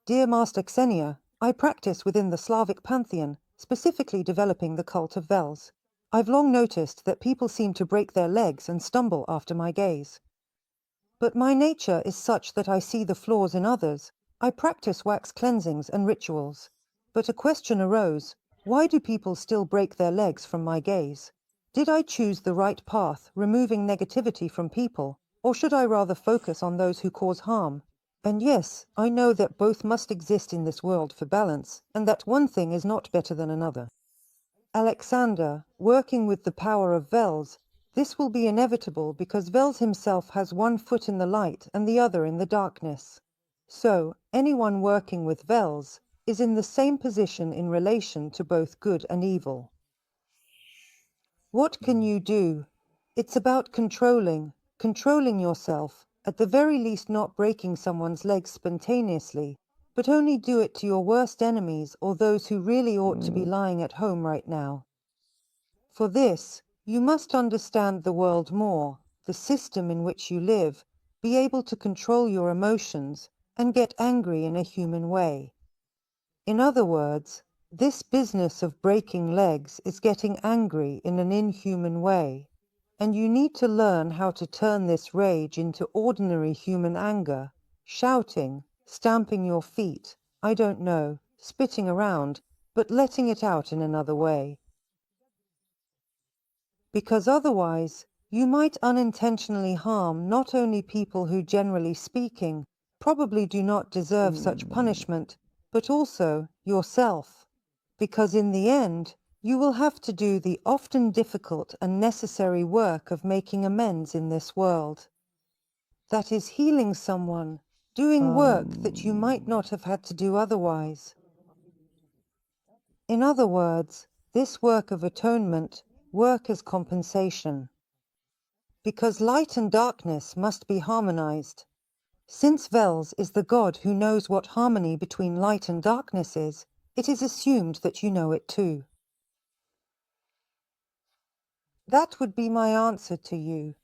Dear Master Ksenia, I practice within the Slavic pantheon, specifically developing the cult of Veles. I've long noticed that people seem to break their legs and stumble after my gaze. But my nature is such that I see the flaws in others. I practice wax cleansings and rituals. But a question arose: why do people still break their legs from my gaze? Did I choose the right path, removing negativity from people, or should I rather focus on those who cause harm? And yes, I know that both must exist in this world for balance, and that one thing is not better than another. Alexander, working with the power of Veles, this will be inevitable because Veles himself has one foot in the light and the other in the darkness. So, anyone working with Veles is in the same position in relation to both good and evil. What can you do? It's about controlling yourself, at the very least not breaking someone's legs spontaneously, but only do it to your worst enemies or those who really ought to be lying at home right now. For this, you must understand the world more, the system in which you live, be able to control your emotions, and get angry in a human way. In other words, this business of breaking legs is getting angry in an inhuman way, and you need to learn how to turn this rage into ordinary human anger, shouting, stamping your feet, I don't know, spitting around, but letting it out in another way. Because otherwise, you might unintentionally harm not only people who, generally speaking, probably do not deserve such punishment, but also yourself. Because in the end, you will have to do the often difficult and necessary work of making amends in this world. That is healing someone, doing work that you might not have had to do otherwise. In other words, this work of atonement, work as compensation. Because light and darkness must be harmonized. Since Veles is the God who knows what harmony between light and darkness is, it is assumed that you know it too. That would be my answer to you.